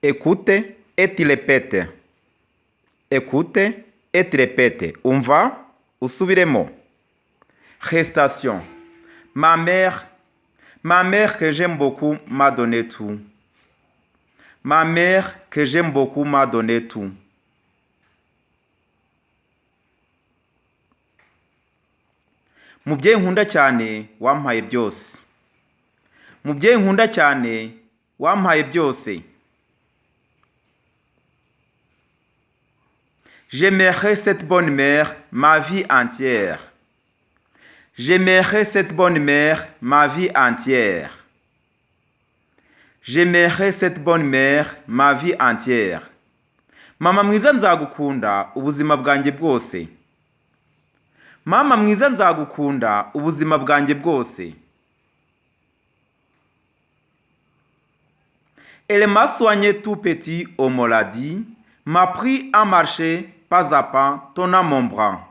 Écoute et tu répètes. Écoute et tu répètes. Umva, usubiremo. Gestation. Ma mère que j'aime beaucoup m'a donné tout. Ma mère que j'aime beaucoup m'a donné tout. Mubyeyi nkunda cyane wampaye byose. Mubyeyi nkunda cyane wampaye byose. J'aimerais cette bonne mère ma vie entière. J'aimerais cette bonne mère ma vie entière. J'aimerais cette bonne mère ma vie entière. Mama mwiza nzagukunda ubuzima bwanjye bwose. Mama mwiza nzagukunda ubuzima bwanjye bwose. Elle m'a soigné tout petit au maladie, m'a pris à marcher pas à pas, tenant mon bras.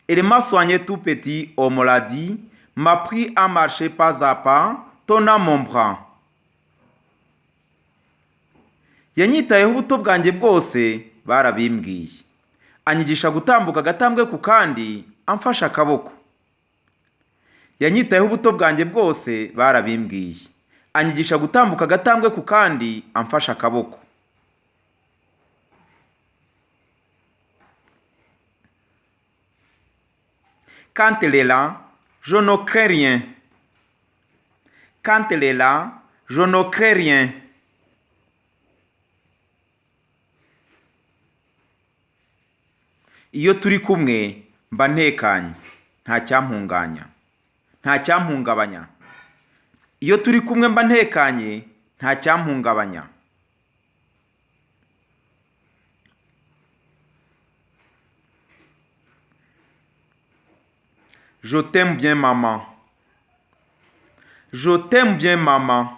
Elle m'a soigné tout petit au maladie, m'a pris à marcher pas à pas, tenant mon bras. Yanyitayeho ubuto bwanjye bwose barabimbwiye. Anyigisha gutambuka agatambwe ku kandi amfasha akaboko. Yanyitayeho ubuto bwanjye bwose barabimbwiye. Anyigisha gutambuka agatambwe ku kandi amfasha akaboko. Quand elle est là, je ne crains rien. Quand elle est là, je ne crains rien. Iyo turi kumwe mba ntekanye, nta cyampunganya, nta cyampungabanya. Iyo turi kumwe mba ntekanye, nta cyampungabanya. Je t'aime bien maman. Je t'aime bien maman.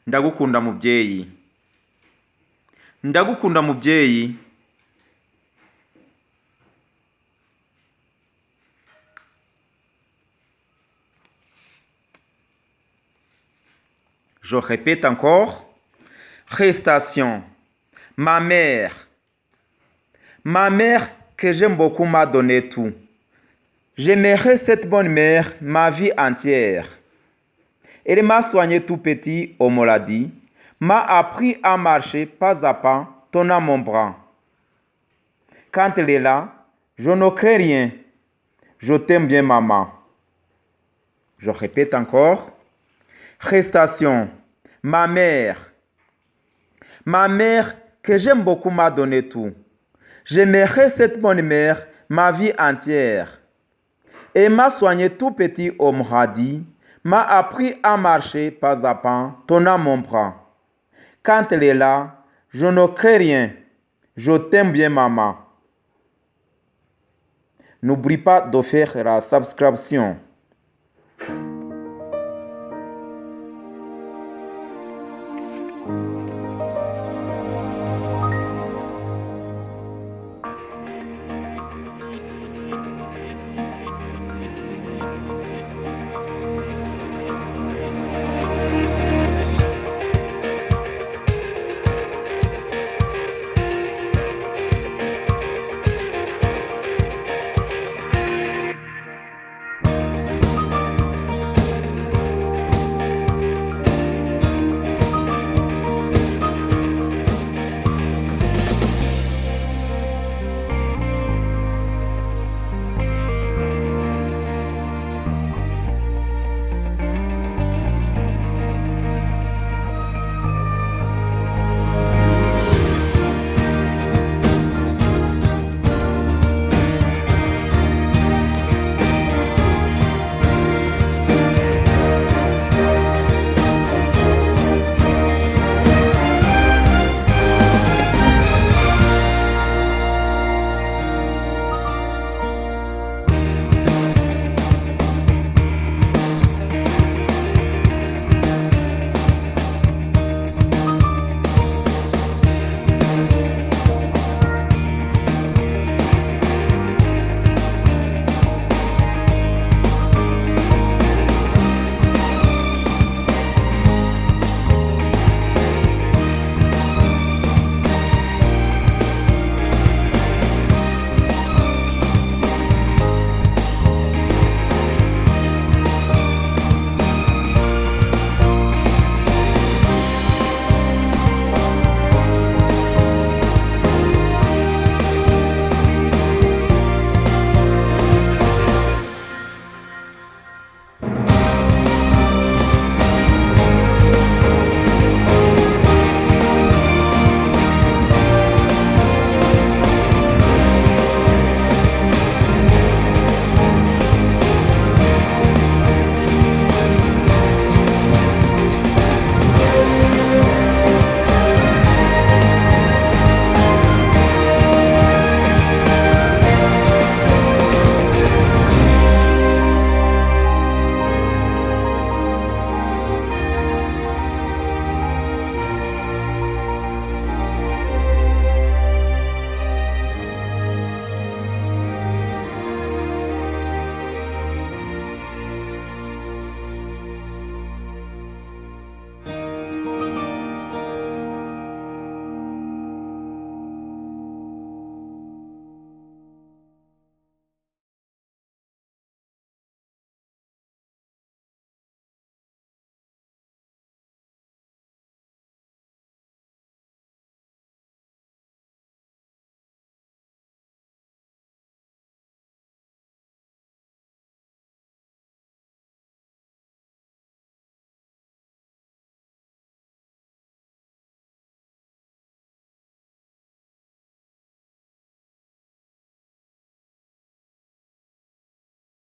Ndagukunda mubyeyi. Ndagukunda mubyeyi. Je répète encore. Gestation. Ma mère que j'aime beaucoup m'a donné tout. J'aimerais cette bonne mère ma vie entière. Elle m'a soigné tout petit au maladie, m'a appris à marcher pas à pas, tenant mon bras. Quand elle est là, je ne crains rien. Je t'aime bien maman. Je répète encore. Gestation. Ma mère que j'aime beaucoup m'a donné tout. J'aimerais cette bonne mère ma vie entière. Elle m'a soigné tout petit au maladie, m'a appris à marcher pas à pas, tenant mon bras. Quand elle est là, je ne crains rien. Je t'aime bien maman. N'oublie pas de faire la subscription.